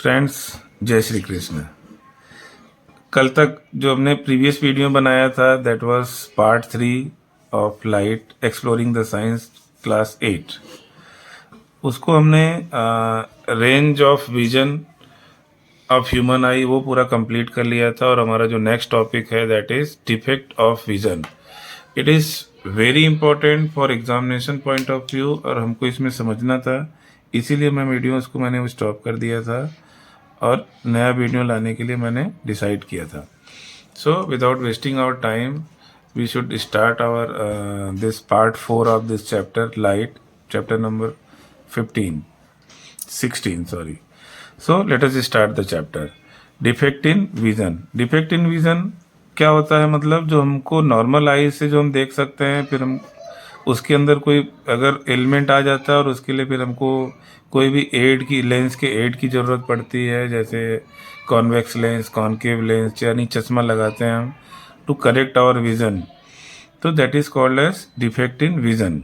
Friends, जय श्री कृष्ण। कल तक जो हमने प्रीवियस वीडियो बनाया था that was part 3 of light exploring the science class 8। उसको हमने range of vision of human आई वो पूरा कंप्लीट कर लिया था और हमारा जो नेक्स्ट टॉपिक है that is defect of vision. It is very important for examination point of view और हमको इसमें समझना था, इसीलिए मैं वीडियोस को मैंने स्टॉप कर दिया था और नया वीडियो लाने के लिए मैंने डिसाइड किया था। So without wasting our time we should start our this part 4 of this chapter light, chapter number 16 sorry. So let us start the chapter. Defect in vision. Defect in vision क्या होता है, मतलब जो हमको normal आई से जो हम देख सकते हैं, फिर हम उसके अंदर कोई अगर एलिमेंट आ जाता है और उसके लिए फिर हमको कोई भी एड की लेंस के एड की ज़रूरत पड़ती है, जैसे कॉन्वेक्स लेंस, कॉनकेव लेंस, यानी चश्मा लगाते हैं हम टू करेक्ट आवर विज़न, तो that is called as defect in vision.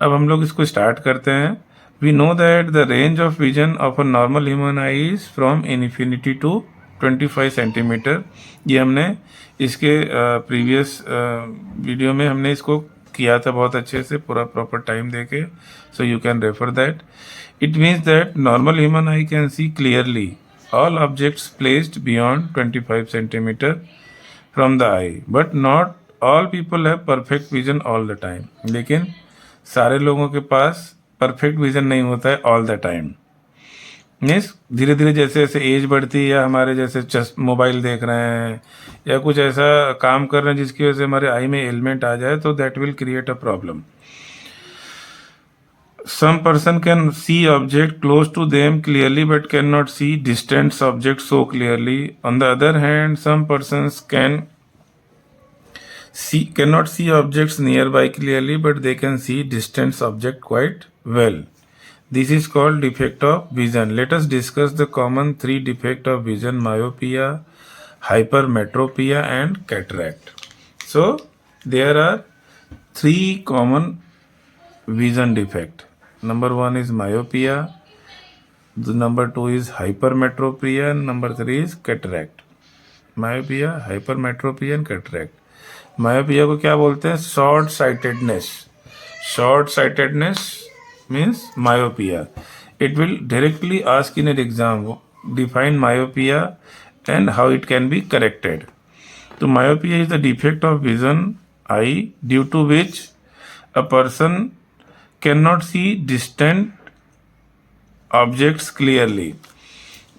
अब हम लोग इसको स्टार्ट करते हैं। We know that the range of vision of a normal human eye is from infinity to 25 centimetre. ये हमने इसके प्रीवियस वीडियो में हमने इसको किया था बहुत अच्छे से, पूरा प्रॉपर टाइम देके, so you can refer that. It means that normal human I can see clearly all objects placed beyond 25 centimetre from the I, but not all people have perfect vision all the time. लेकिन सारे लोगों के पास perfect vision नहीं होता है all the time. Means धीरे धीरे जैसे जैसे एज बढ़ती है, या हमारे जैसे मोबाइल देख रहे हैं या कुछ ऐसा काम कर रहे हैं जिसकी वजह से हमारे आई में एलिमेंट आ जाए, तो that will create a problem. Some person can see object close to them clearly but can not see distant object so clearly. On the other hand some persons cannot see objects nearby clearly but they can see distant object quite well. This is called defect of vision. Let us discuss the common 3 defect of vision: myopia, hypermetropia and cataract. So there are 3 common vision defect. Number 1 is myopia, the number 2 is hypermetropia and number 3 is cataract. Myopia, hypermetropia and cataract. Myopia को क्या बोलते हैं? Short sightedness. Short sightedness means myopia. It will directly ask in an exam define myopia and how it can be corrected. तो myopia is the defect of vision eye due to which a person can not see distant objects clearly.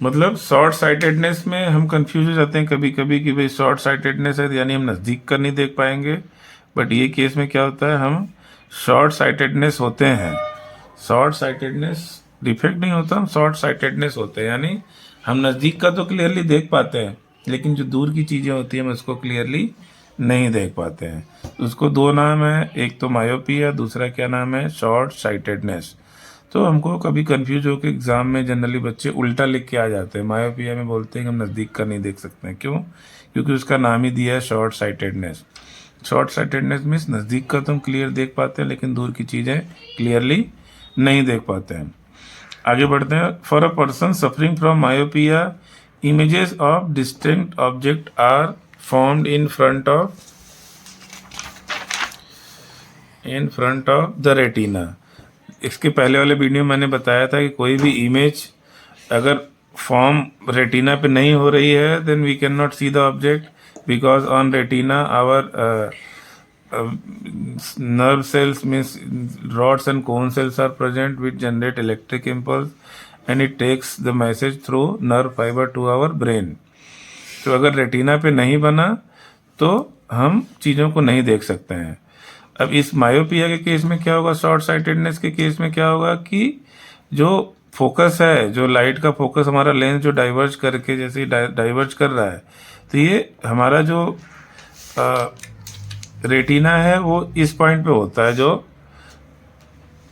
मतलब short sightedness में हम confuse हो जाते हैं कभी कभी कि भाई शॉर्ट साइटेडनेस है यानी हम नज़दीक का नहीं देख पाएंगे, बट ये केस में क्या होता है, हम शॉर्ट साइटेडनेस होते हैं। शॉर्ट साइटेडनेस डिफेक्ट नहीं होता, हम शॉर्ट साइटेडनेस होते हैं, यानी हम नज़दीक का तो क्लियरली देख पाते हैं लेकिन जो दूर की चीज़ें होती हैं हम उसको क्लियरली नहीं देख पाते हैं। उसको 2 नाम है, एक तो मायोपिया, दूसरा क्या नाम है, शॉर्ट साइटेडनेस। तो हमको कभी कंफ्यूज होकर एग्ज़ाम में जनरली बच्चे उल्टा लिख के आ जाते हैं। मायोपिया में बोलते हैं कि हम नज़दीक का नहीं देख सकते हैं। क्यों? क्योंकि उसका नाम ही दिया है short sightedness. Short sightedness means नज़दीक का तो हम क्लियर देख पाते हैं लेकिन दूर की चीज़ें क्लियरली नहीं देख पाते हैं। आगे बढ़ते हैं। For a person suffering from myopia, images of distinct object are formed in front of the retina. इसके पहले वाले वीडियो में मैंने बताया था कि कोई भी इमेज अगर फॉर्म रेटिना पे नहीं हो रही है then we can not see the object, because on retina our nerve cells means rods and cone cells are present which generate electric impulse and it takes the message through nerve fiber to our brain. तो अगर retina पे नहीं बना तो हम चीज़ों को नहीं देख सकते हैं। अब इस मायोपिया के केस में क्या होगा, शॉर्ट साइटेडनेस के केस में क्या होगा कि जो फोकस है, जो लाइट का फोकस हमारा लेंस जो डाइवर्ज करके जैसे डाइवर्ज कर रहा है, तो ये हमारा जो रेटिना है वो इस पॉइंट पे होता है जो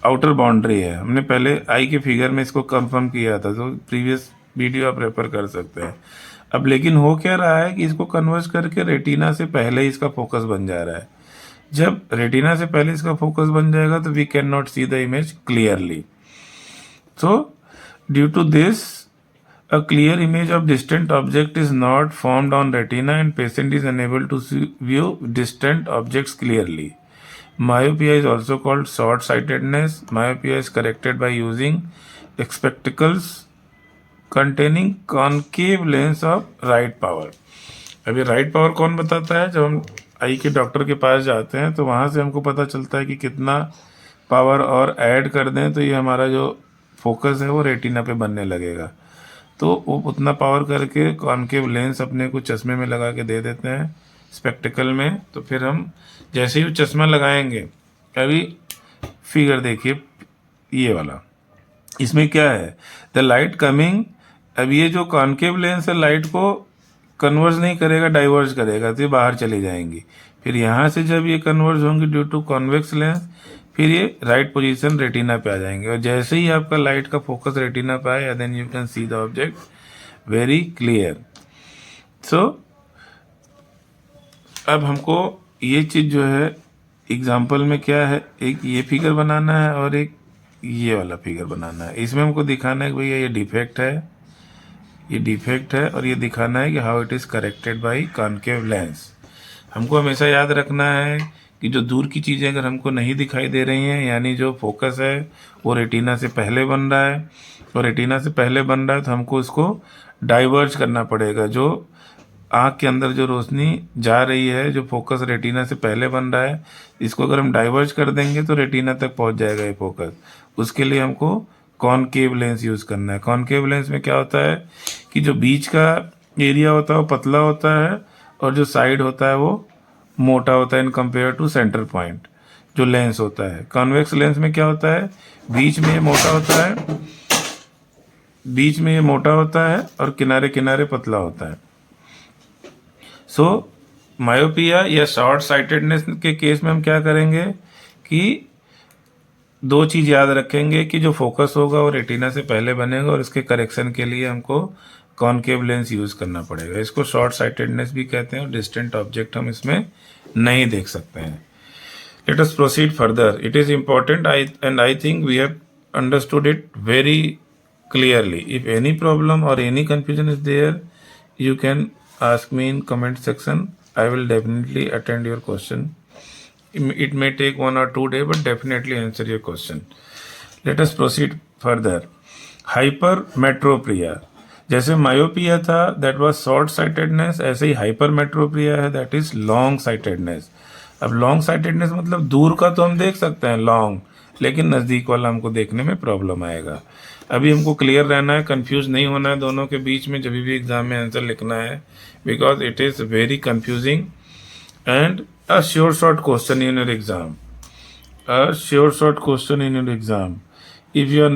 आउटर बाउंड्री है। हमने पहले आई के फिगर में इसको कंफर्म किया था, तो प्रीवियस वीडियो आप रेफर कर सकते हैं। अब लेकिन हो क्या रहा है कि इसको कन्वर्ज करके रेटिना से पहले ही इसका फोकस बन जा रहा है। जब रेटिना से पहले इसका फोकस बन जाएगा तो we can not see the image clearly. So due to this A clear image of distant object is not formed on retina and patient is unable to view distant objects clearly. Myopia is also called short-sightedness. Myopia is corrected by using spectacles containing concave lens of right power. अभी right power कौन बताता है? जब हम आई के doctor के पास जाते हैं तो वहाँ से हमको पता चलता है कि कितना पावर और ऐड कर दें तो ये हमारा जो फोकस है वो रेटिना पे बनने लगेगा। तो वो उतना पावर करके कॉनकेव लेंस अपने को चश्मे में लगा के दे देते हैं स्पेक्टिकल में। तो फिर हम जैसे ही वो चश्मा लगाएंगे, अभी फिगर देखिए ये वाला, इसमें क्या है, द लाइट कमिंग, अब ये जो कॉनकेव लेंस है लाइट को कन्वर्ज नहीं करेगा, डाइवर्ज करेगा, तो ये बाहर चली जाएंगी। फिर यहाँ से जब ये कन्वर्ज होंगी ड्यू टू कॉन्वेक्स लेंस, फिर ये राइट पोजीशन रेटिना पे आ जाएंगे। और जैसे ही आपका लाइट का फोकस रेटिना पे आए, then you can see the object very clear. So अब हमको ये चीज़ जो है एग्जाम्पल में क्या है, एक ये फिगर बनाना है और एक ये वाला फिगर बनाना है। इसमें हमको दिखाना है कि भैया ये डिफेक्ट है, ये डिफेक्ट है, और ये दिखाना है कि how it is corrected bye concave lens. हमको हमेशा याद रखना है कि जो दूर की चीज़ें अगर हमको नहीं दिखाई दे रही हैं, यानी जो फोकस है वो रेटिना से पहले बन रहा है, और रेटिना से पहले बन रहा है तो हमको इसको डाइवर्ज करना पड़ेगा। जो आँख के अंदर जो रोशनी जा रही है, जो फोकस रेटिना से पहले बन रहा है, इसको अगर हम डाइवर्ज कर देंगे तो रेटिना तक पहुंच जाएगा ये फोकस। उसके लिए हमको कॉनकेव लेंस यूज़ करना है। कॉनकेव लेंस में क्या होता है कि जो बीच का एरिया होता है वो पतला होता है और जो साइड होता है वो मोटा होता है in compare to centre point जो लेंस होता है। कॉन्वेक्स लेंस में क्या होता है, बीच में ये मोटा होता है, बीच में ये मोटा होता है और किनारे किनारे पतला होता है। सो मायोपिया या शॉर्ट साइटेडनेस के केस में हम क्या करेंगे कि दो चीज़ याद रखेंगे कि जो फोकस होगा वो रेटिना से पहले बनेगा, और इसके करेक्शन के लिए हमको कॉनकेव लेंस यूज़ करना पड़ेगा। इसको शॉर्ट साइटेडनेस भी कहते हैं, और डिस्टेंट ऑब्जेक्ट हम इसमें नहीं देख सकते हैं। Let us proceed further. It is important and I think we have understood it very clearly. If any problem or any confusion is there, you can ask me in comment section. I will definitely attend your question. It may take 1 or 2 days, but definitely answer your question. Let us proceed further. Hypermetropia. जैसे myopia था that was short sightedness, ऐसे ही hypermetropia है that is long sightedness. अब long sightedness मतलब दूर का तो हम देख सकते हैं long, लेकिन नज़दीक वाला हमको देखने में प्रॉब्लम आएगा। अभी हमको क्लियर रहना है, कंफ्यूज नहीं होना है दोनों के बीच में जब भी एग्जाम में आंसर लिखना है, because it is very confusing and a sure short question in your exam, a sure short question in your exam. If you are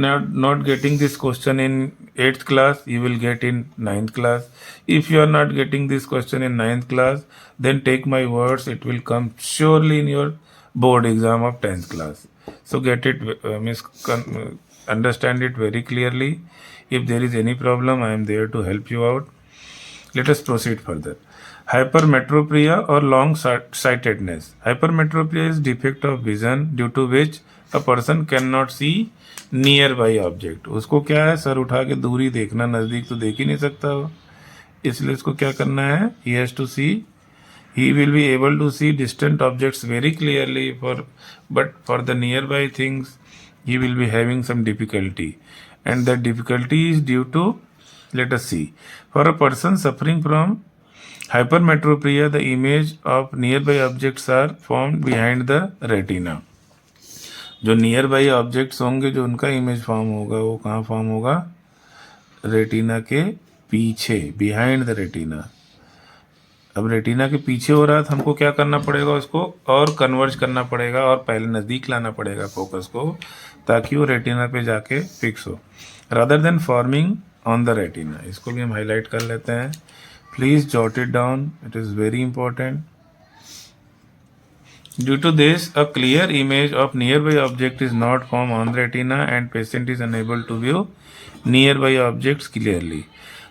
not getting this question in 8th class, you will get in 9th class. If you are not getting this question in 9th class, then take my words, it will come surely in your board exam of 10th class. So get it, understand it very clearly. If there is any problem, I am there to help you out. Let us proceed further. Hypermetropia or long sightedness. Hypermetropia is defect of vision due to which a person cannot see nearby object. उसको क्या है, sir उठा के दूरी देखना, नज़दीक तो देख ही नहीं सकता वो, इसलिए उसको क्या करना है, he has to see, he will be able to see distant objects very clearly, but for the nearby things he will be having some difficulty, and that difficulty is due to, let us see, for a person suffering from hypermetropia, the image of nearby objects are formed behind the retina. जो near by objects होंगे जो उनका image form होगा वो कहाँ form होगा, retina के पीछे, बिहाइंड द रेटिना। अब रेटिना के पीछे हो रहा है तो हमको क्या करना पड़ेगा, उसको और कन्वर्ज करना पड़ेगा और पहले नज़दीक लाना पड़ेगा फोकस को, ताकि वो रेटिना पे जाके फिक्स हो, rather than forming on the retina. इसको भी हम हाईलाइट कर लेते हैं, please jot it down, it is very important. Due to this, a clear image of nearby object is not formed on the retina and patient is unable to view nearby objects clearly.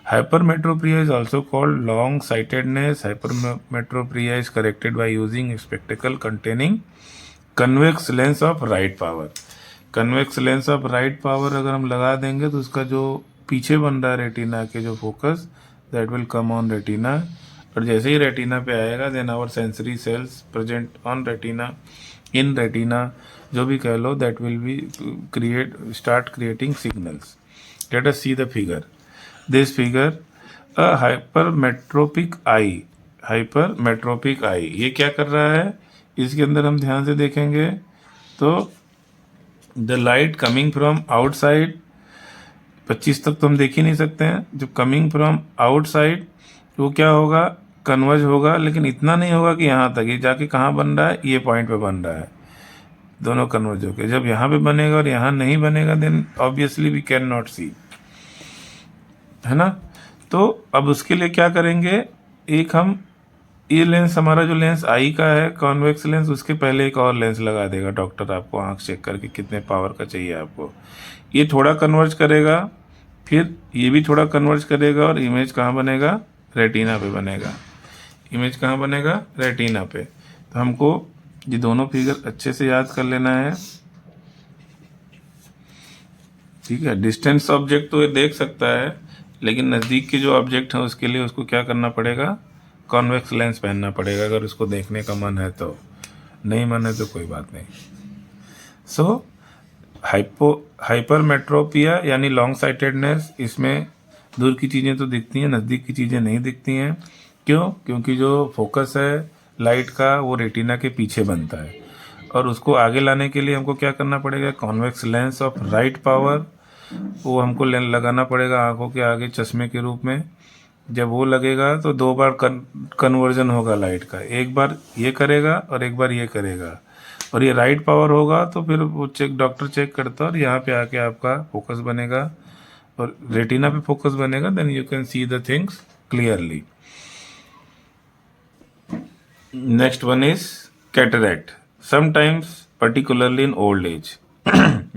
Hypermetropia is also called long-sightedness. Hypermetropia is corrected by using a spectacle containing convex lens of right power. Convex lens of right power अगर हम लगा देंगे तो उसका जो पीछे बन रहा है रेटिना के जो focus, that will come on retina, और जैसे ही रेटिना पे आएगा then our sensory cells present on retina, in retina जो भी कह लो, that will be start creating signals. Let us see the figure. This figure a hypermetropic eye, ये क्या कर रहा है, इसके अंदर हम ध्यान से देखेंगे तो the light coming from outside, 25 तक तो हम देख ही नहीं सकते हैं, जब कमिंग फ्रॉम आउटसाइड वो क्या होगा, कन्वर्ज होगा, लेकिन इतना नहीं होगा कि यहाँ तक, ये जाके कहाँ बन रहा है, ये पॉइंट पे बन रहा है, दोनों कन्वर्ज होके. जब यहाँ पे बनेगा और यहाँ नहीं बनेगा then obviously we can not see, है ना. तो अब उसके लिए क्या करेंगे, एक हम ये लेंस, हमारा जो लेंस आई का है कॉन्वेक्स लेंस, उसके पहले एक और लेंस लगा देगा डॉक्टर आपको, आंख चेक करके कितने पावर का चाहिए आपको. ये थोड़ा कन्वर्ज करेगा, फिर ये भी थोड़ा कन्वर्ज करेगा, और इमेज कहाँ बनेगा, रेटिना पे बनेगा. इमेज कहाँ बनेगा, रेटिना पे. तो हमको ये दोनों फिगर अच्छे से याद कर लेना है. ठीक है, डिस्टेंस ऑब्जेक्ट तो ये देख सकता है, लेकिन नज़दीक के जो ऑब्जेक्ट हैं उसके लिए उसको क्या करना पड़ेगा, कॉन्वेक्स लेंस पहनना पड़ेगा, अगर उसको देखने का मन है तो. नहीं मन है तो कोई बात नहीं. सो हाइपरमेट्रोपिया यानी लॉन्ग साइटेडनेस, इसमें दूर की चीज़ें तो दिखती हैं, नज़दीक की चीज़ें नहीं दिखती हैं. क्यों, क्योंकि जो फोकस है लाइट का वो रेटिना के पीछे बनता है, और उसको आगे लाने के लिए हमको क्या करना पड़ेगा, convex lens of right power, वो हमको लगाना पड़ेगा आंखों के आगे चश्मे के रूप में. जब वो लगेगा तो दो बार कन्वर्जन होगा लाइट का, एक बार ये करेगा और एक बार ये करेगा, और ये राइट पावर होगा तो फिर वो डॉक्टर चेक करता है, और यहाँ पे आके आपका फोकस बनेगा और रेटिना पे फोकस बनेगा, then you can see the things clearly. Next one is cataract. Sometimes particularly in old age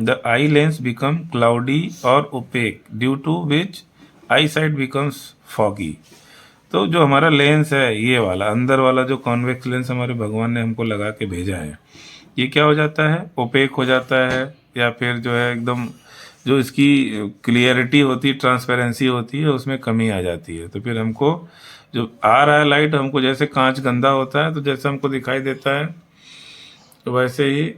the eye lens become cloudy or opaque due to which eyesight becomes foggy. तो जो हमारा lens है ये वाला अंदर वाला जो कॉन्वेक्स लेंस हमारे भगवान ने हमको लगा के भेजा है, ये क्या हो जाता है, ओपेक हो जाता है, या फिर जो है एकदम जो इसकी क्लियरिटी होती है, ट्रांसपेरेंसी होती है, उसमें कमी आ जाती है. तो फिर हमको जो आ रहा है लाइट, हमको जैसे कांच गंदा होता है तो जैसे हमको दिखाई देता है, तो वैसे ही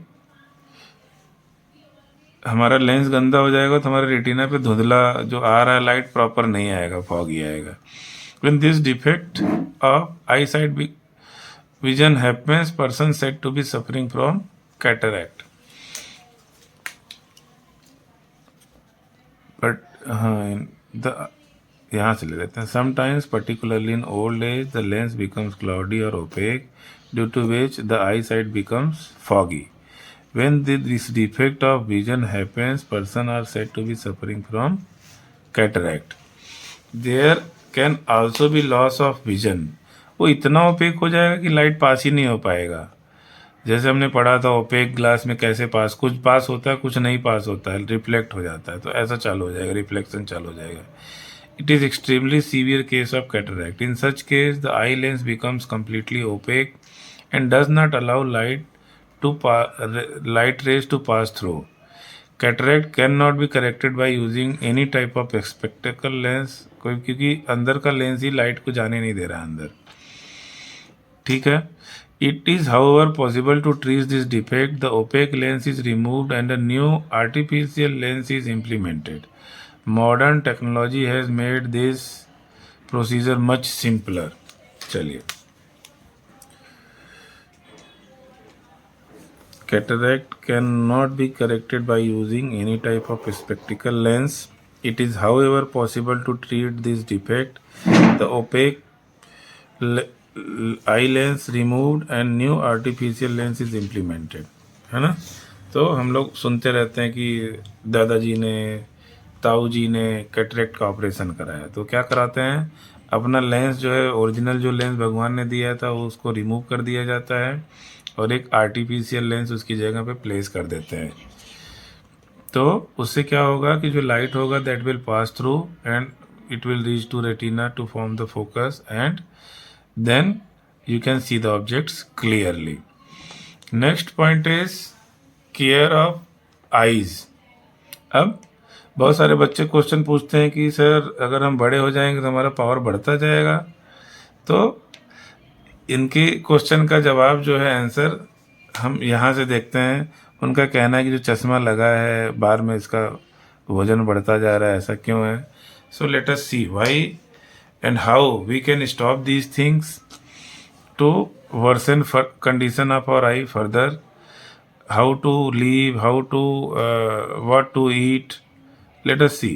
हमारा लेंस गंदा हो जाएगा तो हमारे रेटिना पे धुंधला जो आ रहा है लाइट प्रॉपर नहीं आएगा, फॉगी आएगा. When this defect of eyesight vision happens, person said to be suffering from cataract. But यहाँ से ले लेते हैं. Sometimes, particularly in old age, the lens becomes cloudy or opaque, due to which the eyesight becomes foggy. When this defect of vision happens, person are said to be suffering from cataract. There can also be loss of vision. वो इतना OPEC हो जाएगा कि light pass ही नहीं हो पाएगा. जैसे हमने पढ़ा था ओपेक ग्लास में कैसे पास, कुछ पास होता है कुछ नहीं पास होता है, रिफ्लेक्ट हो जाता है, तो ऐसा चालू हो जाएगा, रिफ्लेक्शन चालू हो जाएगा. It is extremely severe case of cataract. In such case, the eye lens becomes completely opaque and does not allow light rays to pass through. Cataract cannot be corrected by using any type of spectacle lens, क्योंकि अंदर का lens ही light को जाने नहीं दे रहा अंदर. ठीक है. It is however possible to treat this defect. The opaque lens is removed and a new artificial lens is implemented. Modern technology has made this procedure much simpler. चलिए. Cataract cannot be corrected by using any type of spectacle lens. It is however possible to treat this defect. The opaque eye lens removed and new artificial lens is implemented. है ना. तो हम लोग सुनते रहते हैं कि दादाजी ने, ताऊ जी ने कैटरेक्ट का ऑपरेशन कराया, तो क्या कराते हैं, अपना लेंस जो है ओरिजिनल जो लेंस भगवान ने दिया था वो उसको रिमूव कर दिया जाता है और एक आर्टिफिशियल लेंस उसकी जगह पे प्लेस कर देते हैं. तो उससे क्या होगा कि जो लाइट होगा that will pass through and it will reach to retina to form the focus and then you can see the objects clearly. Next point is care of eyes. अब बहुत सारे बच्चे क्वेश्चन पूछते हैं कि सर अगर हम बड़े हो जाएंगे तो हमारा पावर बढ़ता जाएगा। तो इनके क्वेश्चन का जवाब जो है आंसर हम यहाँ से देखते हैं। उनका कहना है कि जो चश्मा लगा है बार में इसका वजन बढ़ता जा रहा है, ऐसा क्यों है? So let us see why and how we can stop these things to worsen condition of our eye further, how to live, how to what to eat. Let us see.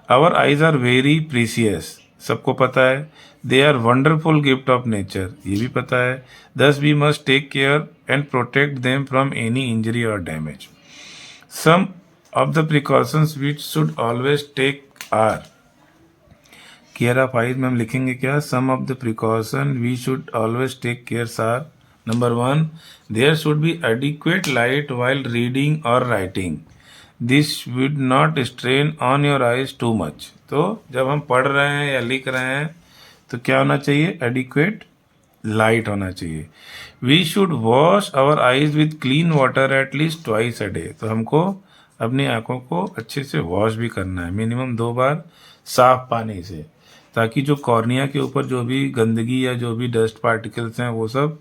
Our eyes are very precious, सबको पता है। They are wonderful gift of nature, ये भी पता है। Thus we must take care and protect them from any injury or damage. Some of the precautions which should always take are care of eyes में हम लिखेंगे क्या? Some of the precaution we should always take care are, number 1, there should be adequate light while reading और writing. This would not strain on your eyes too much. तो जब हम पढ़ रहे हैं या लिख रहे हैं तो क्या होना चाहिए? एडिक्वेट लाइट होना चाहिए। We should wash our eyes with clean water at least twice a day. तो हमको अपनी आंखों को अच्छे से वॉश भी करना है, मिनिमम 2 बार साफ पानी से, ताकि जो कॉर्निया के ऊपर जो भी गंदगी या जो भी डस्ट पार्टिकल्स हैं वो सब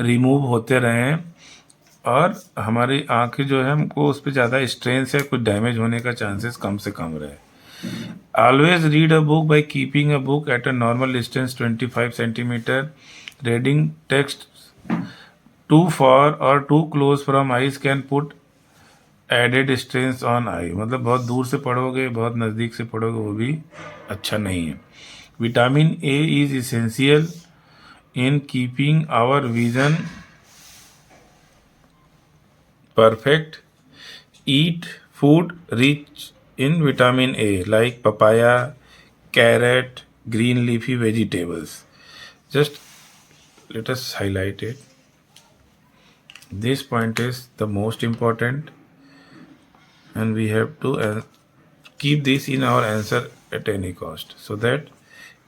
रिमूव होते रहें और हमारी आंखें जो है हमको उस पर ज़्यादा स्ट्रेन से कुछ डैमेज होने का चांसेस कम से कम रहे। Always read a book by keeping a book at a normal distance 25 centimetre. Reading text too far और too close from eyes can put added strains on eye. मतलब बहुत दूर से पढ़ोगे, बहुत नज़दीक से पढ़ोगे, वो भी अच्छा नहीं है। Vitamin A is essential in keeping our vision perfect. Eat food rich in vitamin A like papaya, carrot, green leafy vegetables. Just let us highlight it. This point is the most important and we have to keep this in our answer at any cost so that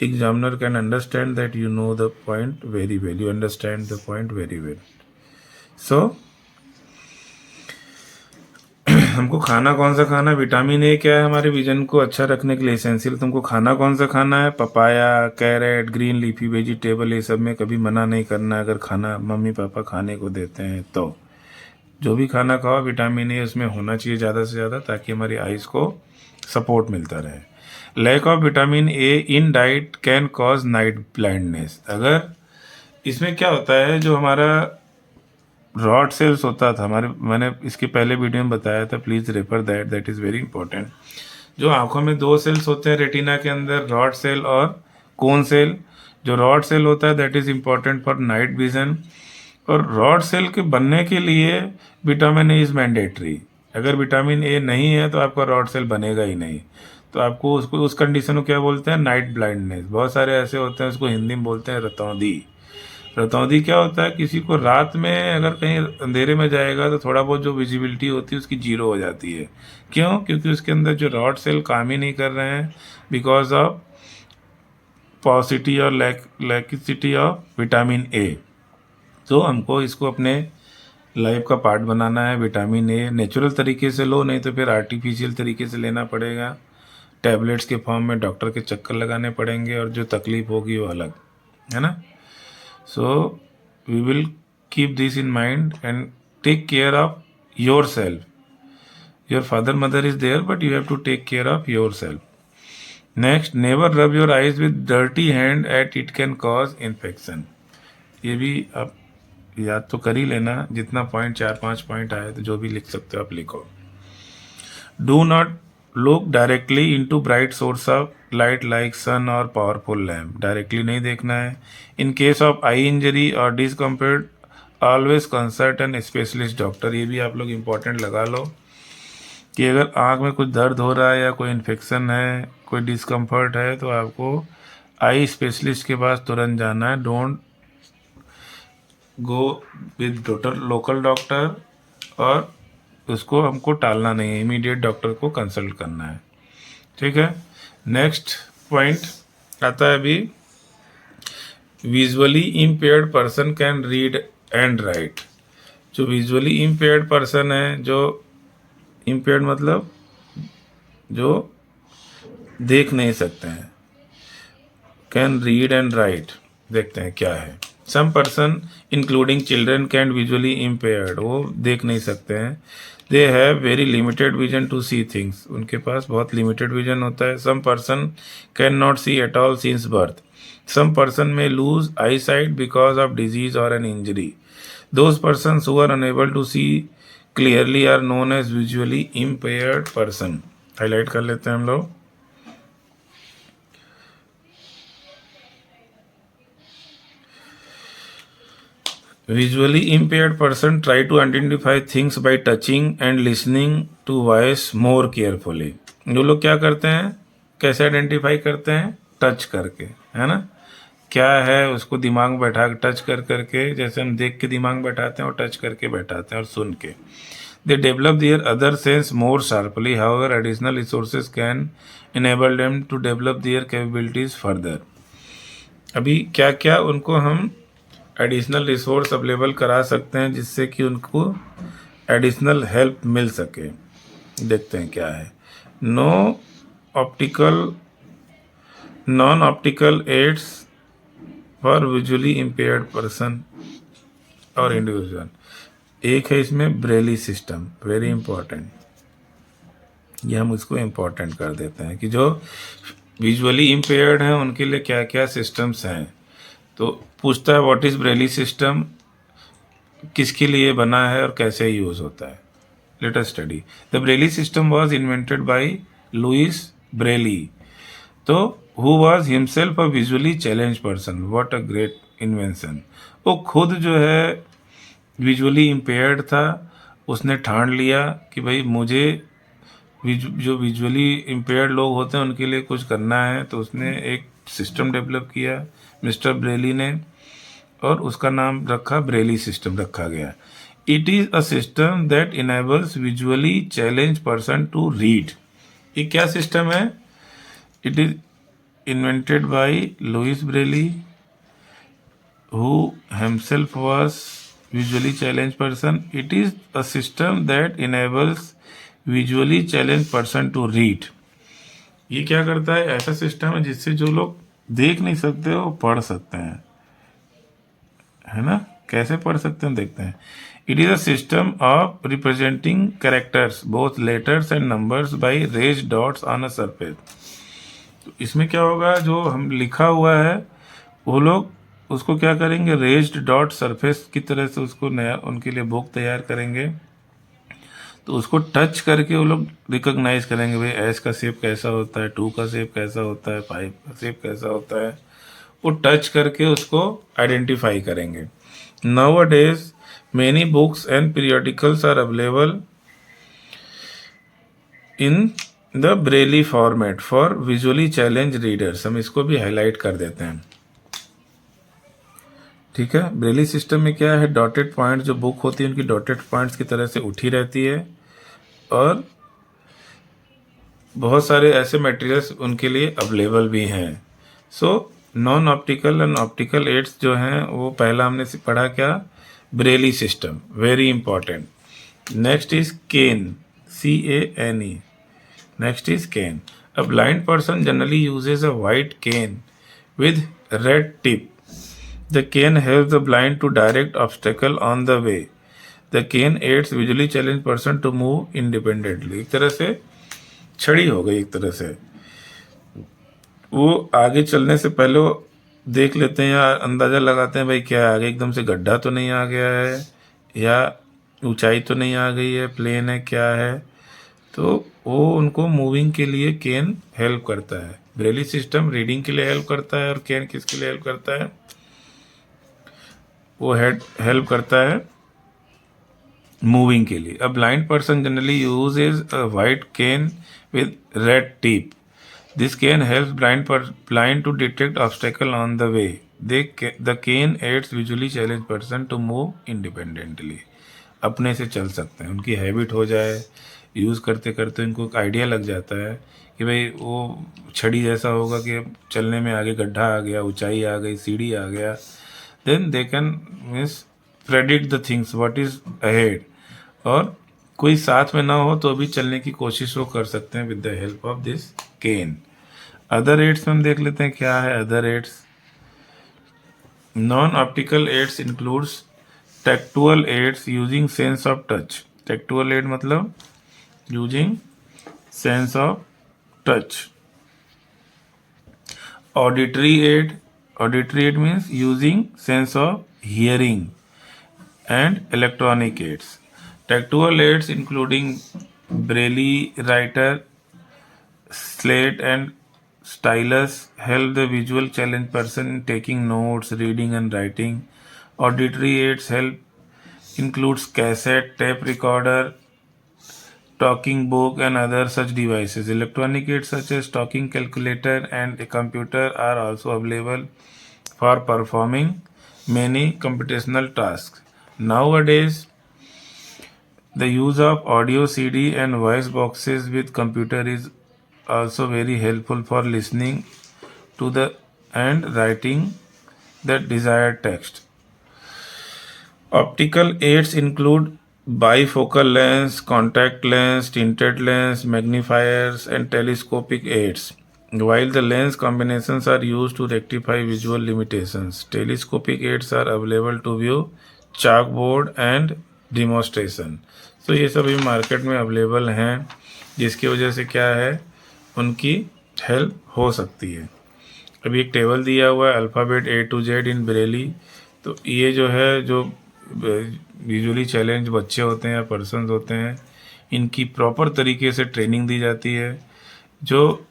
examiner can understand that you know the point very well, you understand the point very well. So हमको खाना कौन सा खाना है? Vitamin ए क्या है हमारे vision को अच्छा रखने के लिए एसेंशियल। तुमको खाना कौन सा खाना है? Papaya, carrot, green leafy vegetable, ये सब में कभी मना नहीं करना है। अगर खाना मम्मी पापा खाने को देते हैं तो जो भी खाना खाओ विटामिन ए उसमें होना चाहिए ज़्यादा से ज़्यादा, ताकि हमारी आइज़ को सपोर्ट मिलता रहे। Lack of vitamin A in diet can cause night blindness. अगर इसमें क्या होता है, जो हमारा रॉड सेल्स होता था हमारे, मैंने इसके पहले वीडियो में बताया था, please refer that is very important. जो आंखों में 2 सेल्स होते हैं रेटिना के अंदर, रॉड सेल और कोन सेल। जो रॉड सेल होता है that is important for night vision, और रॉड सेल के बनने के लिए विटामिन ए इज़ मैंडेटरी। अगर विटामिन ए नहीं है तो आपका रॉड सेल बनेगा ही नहीं। तो आपको उसको उस कंडीशन को क्या बोलते हैं? Night blindness. बहुत सारे ऐसे होते हैं, उसको हिंदी में बोलते हैं रतौंधी। रतौंधी क्या होता है? किसी को रात में अगर कहीं अंधेरे में जाएगा तो थोड़ा बहुत जो विजिबिलिटी होती है उसकी जीरो हो जाती है। क्यों? क्योंकि उसके अंदर जो रॉड सेल काम ही नहीं कर रहे हैं बिकॉज ऑफ पॉसिटी और लैकिसिटी ऑफ विटामिन ए। तो हमको इसको अपने लाइफ का पार्ट बनाना है। विटामिन ए नेचुरल तरीके से लो, नहीं तो फिर आर्टिफिशियल तरीके से लेना पड़ेगा। टैबलेट्स के फॉर्म में डॉक्टर के चक्कर लगाने पड़ेंगे और जो तकलीफ होगी वो अलग है ना। So we will keep this in mind and take care of yourself. Your father, mother is there, but you have to take care of yourself. Next, never rub your eyes with dirty hand at it can cause infection. ये भी आप याद तो कर ही लेना, जितना point 4-5 point आए तो जो भी लिख सकते हो आप लिखो। Do not look directly into bright source of light like sun और पावरफुल लैम्प। डायरेक्टली नहीं देखना है। In case of eye injury और discomfort always consult an specialist doctor. ये भी आप लोग इम्पोर्टेंट लगा लो कि अगर आँख में कुछ दर्द हो रहा है या कोई इन्फेक्शन है, कोई डिसकम्फर्ट है, तो आपको आई स्पेशलिस्ट के पास तुरंत जाना है। Don't go with local doctor, और उसको हमको टालना नहीं है, इमीडिएट डॉक्टर को कंसल्ट करना है। ठीक है। नेक्स्ट पॉइंट आता है अभी, visually impaired person can read and right. जो विजुअली इम्पेयर्ड पर्सन है, जो इम्पेयर्ड मतलब जो देख नहीं सकते हैं। कैन रीड एंड राइट, देखते हैं क्या है। Some person including children can visually impaired, वो देख नहीं सकते हैं। They have very limited vision to see things, उनके पास बहुत लिमिटेड विजन होता है। Some person can not see at all since birth. Some person may lose eye sight because of disease और an injury. Those person who are unable to see clearly are known as visually impaired person. Highlight कर लेते हैं हम लोग। Visually impaired person try to identify things by touching and listening to voice more carefully. जो लोग क्या करते हैं, कैसे आइडेंटिफाई करते हैं? टच करके, है ना। क्या है उसको दिमाग में बैठा के टच कर करके, जैसे हम देख के दिमाग में बैठाते हैं और टच करके बैठाते हैं और सुन के। They develop their other sense more sharply. However, additional resources can enable them to develop their capabilities further. अभी क्या क्या उनको हम एडिशनल रिसोर्स अवेलेबल करा सकते हैं जिससे कि उनको एडिशनल हेल्प मिल सके। देखते हैं क्या है। Non optical aids for visually impaired person और इंडिविजुअल। एक है इसमें ब्रेली सिस्टम, वेरी इंपॉर्टेंट। ये हम इसको इम्पोर्टेंट कर देते हैं कि जो विजुअली इम्पेयर्ड हैं उनके लिए क्या क्या सिस्टम्स हैं। तो पूछता है व्हाट इज ब्रेली सिस्टम, किसके लिए बना है और कैसे यूज होता है। Let us study. The Braille system was invented by Louis Braille, तो who was himself a visually challenge person. What a great invention. वो खुद जो है विजुअली इम्पेयर्ड था, उसने ठान लिया कि भाई मुझे जो विजुअली इम्पेयर्ड लोग होते हैं उनके लिए कुछ करना है। तो उसने एक सिस्टम डेवलप किया मिस्टर ब्रेली ने, और उसका नाम रखा ब्रेली सिस्टम रखा गया। It is a system that enables visually challenge person to read. ये क्या सिस्टम है? It is invented by Louis Braille, who himself was visually challenge person. It is a system that enables visually challenge person to read. ये क्या करता है? ऐसा system है जिससे जो लोग देख नहीं सकते वो पढ़ सकते हैं, है ना। कैसे पढ़ सकते हैं देखते हैं। It is a system of representing characters both letters and numbers by raise dots on a surface. तो इसमें क्या होगा, जो हम लिखा हुआ है वो लोग उसको क्या करेंगे, रेज्ड डॉट सरफेस की तरह से उसको नया उनके लिए बुक तैयार करेंगे। तो उसको टच करके वो लोग रिकॉग्नाइज करेंगे भाई एस का शेप कैसा होता है, 2 का शेप कैसा होता है, 5 का शेप कैसा होता है। वो टच करके उसको आइडेंटिफाई करेंगे। Nowadays many books and periodicals are available in the Braille format for visually challenge readers. हम इसको भी हाईलाइट कर देते हैं, ठीक है। ब्रेली सिस्टम में क्या है, डॉटेड पॉइंट जो बुक होती है उनकी डॉटेड पॉइंट्स की तरह से उठी रहती है, और बहुत सारे ऐसे मटेरियल्स उनके लिए अवेलेबल भी हैं। So non optical and optical aids जो हैं वो पहला हमने पढ़ा क्या, Braille system, very important. Next is cane, CANE। Next is cane. A blind person generally uses a white cane with red tip. The cane helps the blind to direct obstacle on the way. The cane aids visually challenged person to move independently. एक तरह से छड़ी हो गई, एक तरह से वो आगे चलने से पहले वो देख लेते हैं या अंदाज़ा लगाते हैं भाई क्या आगे एकदम से गड्ढा तो नहीं आ गया है, या ऊंचाई तो नहीं आ गई है, प्लेन है, क्या है। तो वो उनको मूविंग के लिए केन हेल्प करता है। ब्रेली सिस्टम रीडिंग के लिए हेल्प करता है, और केन किसके लिए हेल्प करता है, वो हेल्प करता है मूविंग के लिए। A blind person generally uses a white cane with red tip. This cane helps blind to detect obstacle on the way. The cane aids visually challenge person to move independently. अपने से चल सकते हैं, उनकी habit हो जाए, use करते करते उनको एक आइडिया लग जाता है कि भाई वो छड़ी जैसा होगा कि चलने में आगे गड्ढा आ गया, ऊंचाई आ गई, सीढ़ी आ गया। Then they can predict the things what is ahead। और कोई साथ में ना हो तो भी चलने की कोशिश वो कर सकते हैं with the help of this cane। Other aids में हम देख लेते हैं क्या है other aids. Non optical aids includes tactual aids using sense of touch. Tactual aid मतलब using sense of touch. Auditory aid means using sense of hearing, and electronic aids. Tactile aids including braille writer, slate and stylus help the visual challenged person in taking notes, reading and writing. Auditory aids help includes cassette, tape recorder, talking book and other such devices. Electronic aids such as talking calculator and a computer are also available for performing many computational tasks. Nowadays, the use of audio CD and voice boxes with computer is also very helpful for listening to the and writing the desired text. Optical aids include bifocal lens, contact lens, tinted lens, magnifiers, and telescopic aids. While the lens combinations are used to rectify visual limitations, telescopic aids are available to view chalkboard and demonstration. तो ये सब भी market में available हैं, जिसकी वजह से क्या है उनकी हेल्प हो सकती है। अभी एक टेबल दिया हुआ है alphabet A to Z in Braille. तो ये जो है जो विजुअली चैलेंज बच्चे होते हैं या पर्सन्स होते हैं, इनकी प्रॉपर तरीके से ट्रेनिंग दी जाती है। जो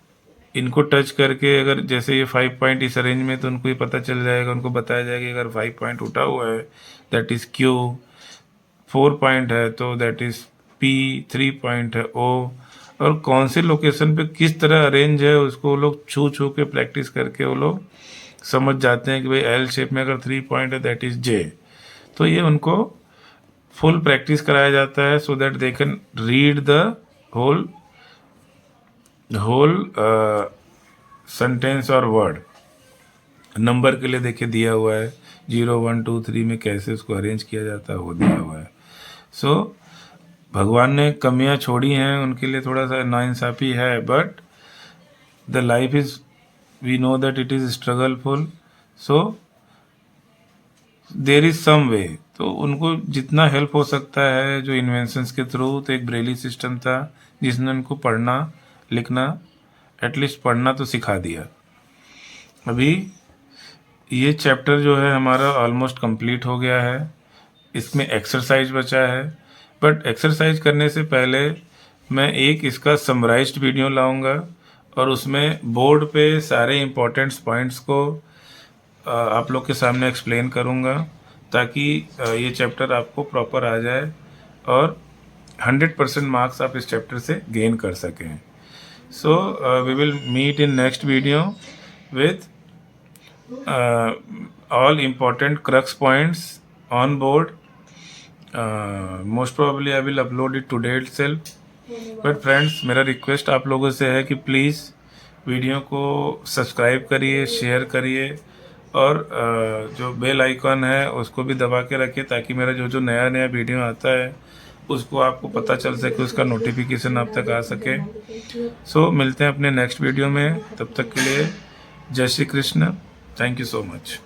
इनको टच करके अगर जैसे ये 5 पॉइंट इस अरेंज में, तो उनको ये पता चल जाएगा, उनको बताया जाएगा कि अगर 5 पॉइंट उठा हुआ है दैट इज़ Q, 4 पॉइंट है तो दैट इज़ P, 3 पॉइंट है O, और कौन से लोकेशन पे किस तरह अरेंज है उसको वो लोग छू छू के प्रैक्टिस करके वो लोग समझ जाते हैं कि भाई L शेप में अगर 3 पॉइंट है दैट इज़ J। तो ये उनको फुल प्रैक्टिस कराया जाता है so that they can read the whole sentence और वर्ड। नंबर के लिए देखिए दिया हुआ है 0, 1, 2, 3 में कैसे उसको अरेंज किया जाता है वो दिया हुआ है। सो भगवान ने कमियां छोड़ी हैं, उनके लिए थोड़ा सा नाइंसाफ़ी है, but the life is we know that it is struggleful, so there is some way. तो उनको जितना हेल्प हो सकता है जो इन्वेंशंस के थ्रू, तो एक ब्रेली सिस्टम था जिसने उनको पढ़ना लिखना, एटलीस्ट पढ़ना तो सिखा दिया। अभी ये चैप्टर जो है हमारा ऑलमोस्ट कंप्लीट हो गया है, इसमें एक्सरसाइज बचा है, बट एक्सरसाइज करने से पहले मैं एक इसका समराइज्ड वीडियो लाऊंगा और उसमें बोर्ड पे सारे इम्पोर्टेंट्स पॉइंट्स को आप लोग के सामने एक्सप्लेन करूंगा, ताकि ये चैप्टर आपको प्रॉपर आ जाए और 100% मार्क्स आप इस चैप्टर से गेन कर सकें। So we will meet in next video with all important crux points on board. Most probably I will upload it today itself. But friends, मेरा रिक्वेस्ट आप लोगों से है कि प्लीज़ वीडियो को सब्सक्राइब करिए, शेयर करिए और जो बेल आइकॉन है उसको भी दबा के रखिए, ताकि मेरा जो जो नया नया वीडियो आता है उसको आपको पता चल सके, उसका नोटिफिकेशन आप तक आ सके। सो मिलते हैं अपने नेक्स्ट वीडियो में, तब तक के लिए जय Shri Krishna. Thank you so much.